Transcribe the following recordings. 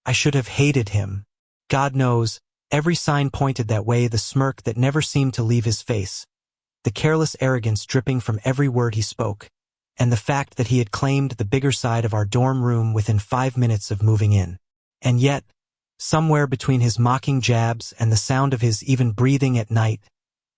I should have hated him. God knows, every sign pointed that way, the smirk that never seemed to leave his face, the careless arrogance dripping from every word he spoke, and the fact that he had claimed the bigger side of our dorm room within 5 minutes of moving in. And yet, somewhere between his mocking jabs and the sound of his even breathing at night,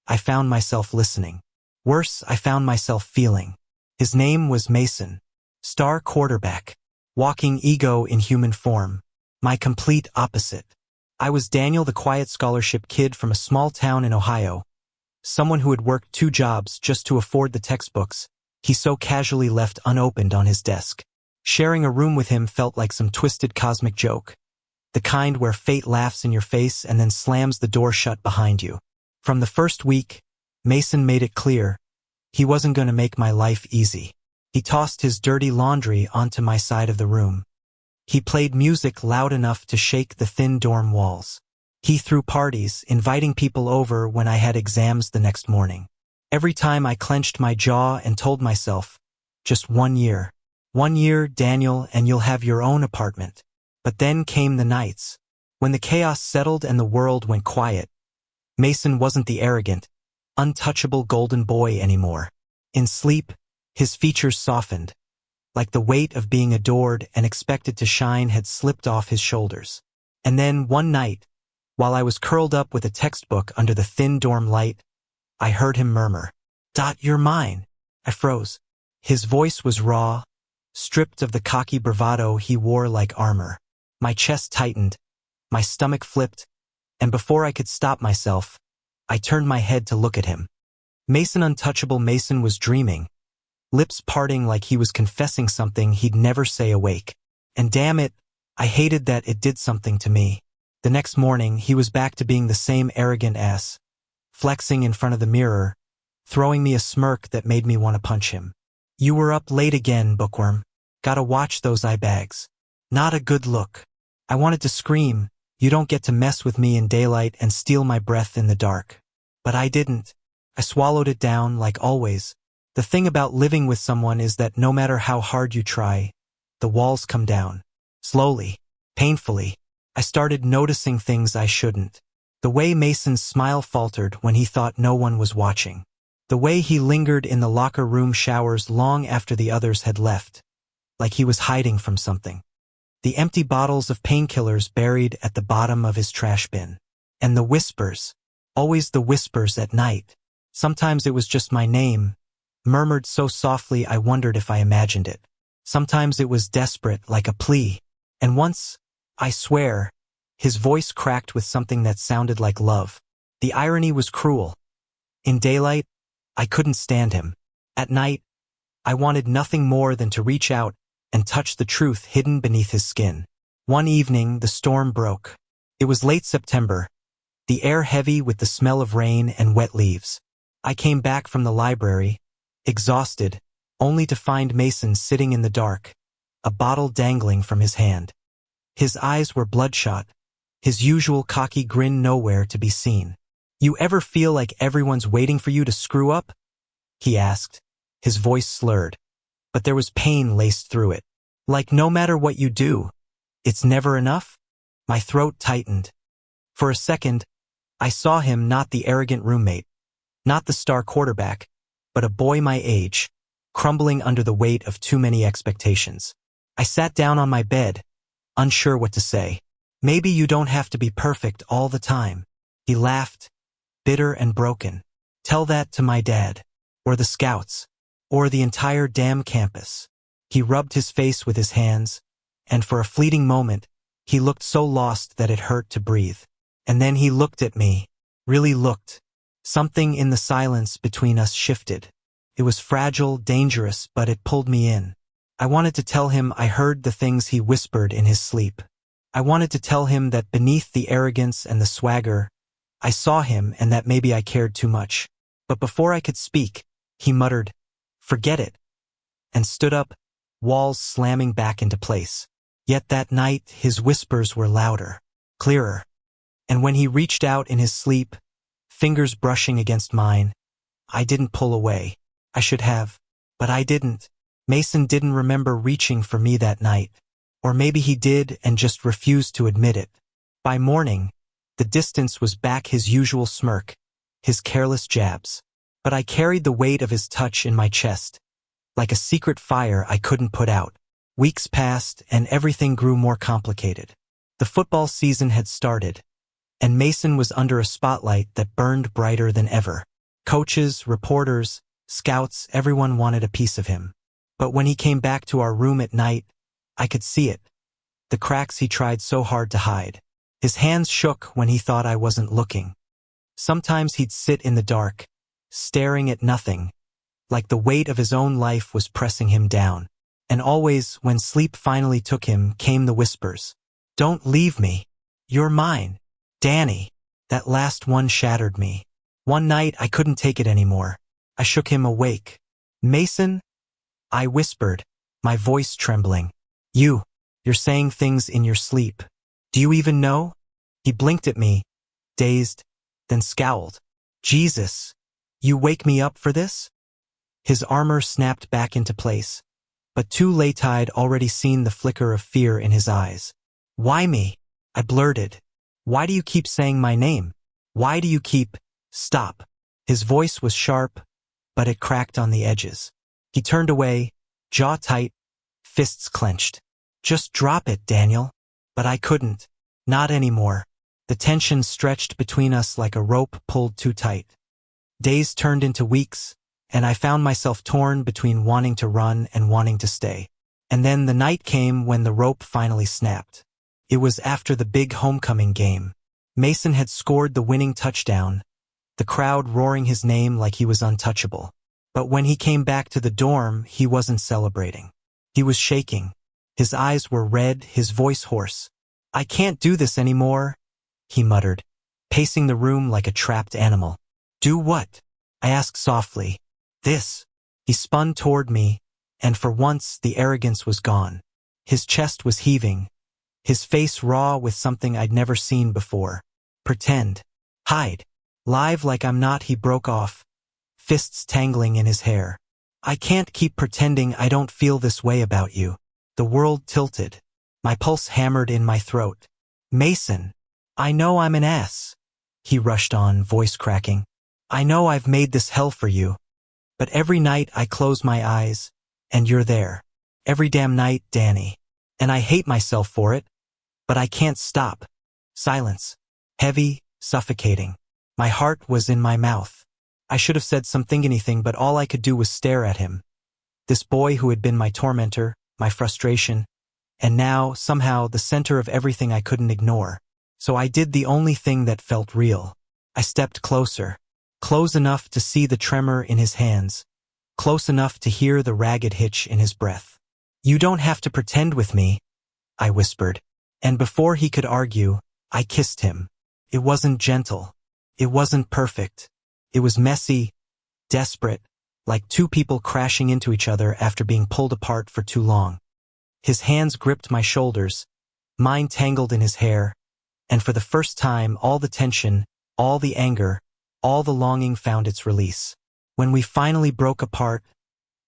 I found myself listening. Worse, I found myself feeling. His name was Mason. Star quarterback. Walking ego in human form. My complete opposite. I was Daniel, the quiet scholarship kid from a small town in Ohio. Someone who had worked 2 jobs just to afford the textbooks he so casually left unopened on his desk. Sharing a room with him felt like some twisted cosmic joke. The kind where fate laughs in your face and then slams the door shut behind you. From the first week, Mason made it clear he wasn't going to make my life easy. He tossed his dirty laundry onto my side of the room. He played music loud enough to shake the thin dorm walls. He threw parties, inviting people over when I had exams the next morning. Every time I clenched my jaw and told myself, just 1 year. 1 year, Daniel, and you'll have your own apartment. But then came the nights. When the chaos settled and the world went quiet, Mason wasn't the arrogant, untouchable golden boy anymore. In sleep, his features softened, like the weight of being adored and expected to shine had slipped off his shoulders. And then, one night, while I was curled up with a textbook under the thin dorm light, I heard him murmur, "You're mine." I froze. His voice was raw, stripped of the cocky bravado he wore like armor. My chest tightened, my stomach flipped, and before I could stop myself, I turned my head to look at him. Mason, untouchable Mason, was dreaming, lips parting like he was confessing something he'd never say awake. And damn it, I hated that it did something to me. The next morning, he was back to being the same arrogant ass, flexing in front of the mirror, throwing me a smirk that made me want to punch him. "You were up late again, bookworm. Gotta watch those eye bags. Not a good look." I wanted to scream, "You don't get to mess with me in daylight and steal my breath in the dark." But I didn't. I swallowed it down like always. The thing about living with someone is that no matter how hard you try, the walls come down. Slowly, painfully, I started noticing things I shouldn't. The way Mason's smile faltered when he thought no one was watching. The way he lingered in the locker room showers long after the others had left, like he was hiding from something. The empty bottles of painkillers buried at the bottom of his trash bin. And the whispers, always the whispers at night. Sometimes it was just my name, murmured so softly I wondered if I imagined it. Sometimes it was desperate, like a plea. And once, I swear, his voice cracked with something that sounded like love. The irony was cruel. In daylight, I couldn't stand him. At night, I wanted nothing more than to reach out and touch the truth hidden beneath his skin. One evening, the storm broke. It was late September, the air heavy with the smell of rain and wet leaves. I came back from the library, exhausted, only to find Mason sitting in the dark, a bottle dangling from his hand. His eyes were bloodshot, his usual cocky grin nowhere to be seen. "You ever feel like everyone's waiting for you to screw up?" he asked, his voice slurred, but there was pain laced through it. "Like no matter what you do, it's never enough?" My throat tightened. For a second, I saw him, not the arrogant roommate, not the star quarterback, but a boy my age, crumbling under the weight of too many expectations. I sat down on my bed, unsure what to say. "Maybe you don't have to be perfect all the time." He laughed, bitter and broken. "Tell that to my dad, or the scouts, or the entire damn campus." He rubbed his face with his hands, and for a fleeting moment, he looked so lost that it hurt to breathe. And then he looked at me, really looked. Something in the silence between us shifted. It was fragile, dangerous, but it pulled me in. I wanted to tell him I heard the things he whispered in his sleep. I wanted to tell him that beneath the arrogance and the swagger, I saw him and that maybe I cared too much. But before I could speak, he muttered, "Forget it," and stood up, walls slamming back into place. Yet that night, his whispers were louder, clearer. And when he reached out in his sleep, fingers brushing against mine, I didn't pull away. I should have, but I didn't. Mason didn't remember reaching for me that night, Or maybe he did and just refused to admit it. By morning, the distance was back, his usual smirk, his careless jabs. But I carried the weight of his touch in my chest, like a secret fire I couldn't put out. Weeks passed and everything grew more complicated. The football season had started, and Mason was under a spotlight that burned brighter than ever. Coaches, reporters, scouts, everyone wanted a piece of him. But when he came back to our room at night, I could see it. The cracks he tried so hard to hide. His hands shook when he thought I wasn't looking. Sometimes he'd sit in the dark, staring at nothing, like the weight of his own life was pressing him down. And always, when sleep finally took him, came the whispers. "Don't leave me. You're mine. Danny." That last one shattered me. One night, I couldn't take it anymore. I shook him awake. "Mason?" I whispered, my voice trembling. You're saying things in your sleep. Do you even know?" He blinked at me, dazed, then scowled. "Jesus, you wake me up for this?" His armor snapped back into place, but too late. I'd already seen the flicker of fear in his eyes. "Why me?" I blurted. "Why do you keep saying my name? Why do you keep—" "Stop." His voice was sharp, but it cracked on the edges. He turned away, jaw tight, fists clenched. "Just drop it, Daniel." But I couldn't. Not anymore. The tension stretched between us like a rope pulled too tight. Days turned into weeks, and I found myself torn between wanting to run and wanting to stay. And then the night came when the rope finally snapped. It was after the big homecoming game. Mason had scored the winning touchdown, the crowd roaring his name like he was untouchable. But when he came back to the dorm, he wasn't celebrating. He was shaking. His eyes were red, his voice hoarse. "I can't do this anymore," he muttered, pacing the room like a trapped animal. "Do what?" I asked softly. "This." He spun toward me, and for once the arrogance was gone. His chest was heaving, his face raw with something I'd never seen before. "Pretend. Hide. Live like I'm not," he broke off, fists tangling in his hair. "I can't keep pretending I don't feel this way about you." The world tilted. My pulse hammered in my throat. "Mason, I know I'm an ass," he rushed on, voice cracking. "I know I've made this hell for you. But every night I close my eyes, and you're there. Every damn night, Danny. And I hate myself for it, but I can't stop." Silence. Heavy, suffocating. My heart was in my mouth. I should have said anything, but all I could do was stare at him. This boy who had been my tormentor, my frustration, and now, somehow, the center of everything I couldn't ignore. So I did the only thing that felt real. I stepped closer. Close enough to see the tremor in his hands. Close enough to hear the ragged hitch in his breath. "You don't have to pretend with me," I whispered. And before he could argue, I kissed him. It wasn't gentle. It wasn't perfect. It was messy, desperate, like two people crashing into each other after being pulled apart for too long. His hands gripped my shoulders, mine tangled in his hair, and for the first time all the tension, all the anger, all the longing found its release. When we finally broke apart,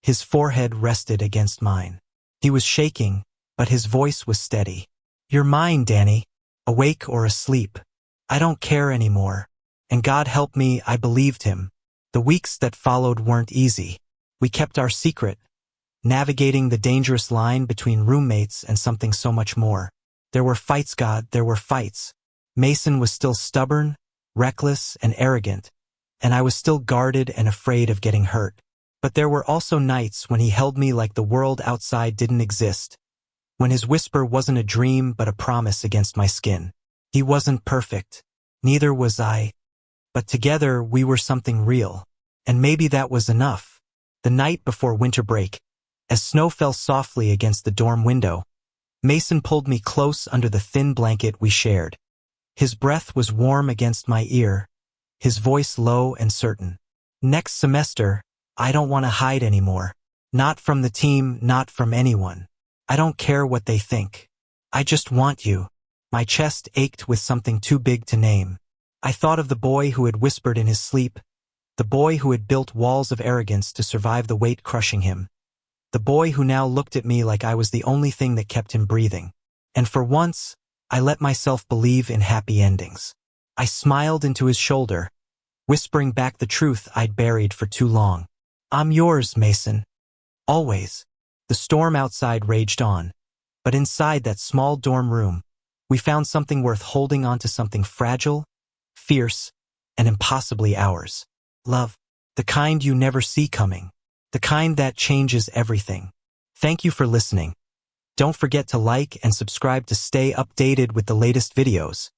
his forehead rested against mine. He was shaking, but his voice was steady. "You're mine, Danny, awake or asleep. I don't care anymore." And God help me, I believed him. The weeks that followed weren't easy. We kept our secret, navigating the dangerous line between roommates and something so much more. There were fights, God, there were fights. Mason was still stubborn, reckless, and arrogant, and I was still guarded and afraid of getting hurt. But there were also nights when he held me like the world outside didn't exist, when his whisper wasn't a dream but a promise against my skin. He wasn't perfect. Neither was I. But together we were something real. And maybe that was enough. The night before winter break, as snow fell softly against the dorm window, Mason pulled me close under the thin blanket we shared. His breath was warm against my ear, his voice low and certain. "Next semester, I don't want to hide anymore. Not from the team, not from anyone. I don't care what they think. I just want you." My chest ached with something too big to name. I thought of the boy who had whispered in his sleep, the boy who had built walls of arrogance to survive the weight crushing him. the boy who now looked at me like I was the only thing that kept him breathing. And for once, I let myself believe in happy endings. I smiled into his shoulder, whispering back the truth I'd buried for too long. I'm yours, Mason. Always. The storm outside raged on, but inside that small dorm room, we found something worth holding on to, something fragile, fierce, and impossibly ours. Love. The kind you never see coming. The kind that changes everything. Thank you for listening. Don't forget to like and subscribe to stay updated with the latest videos.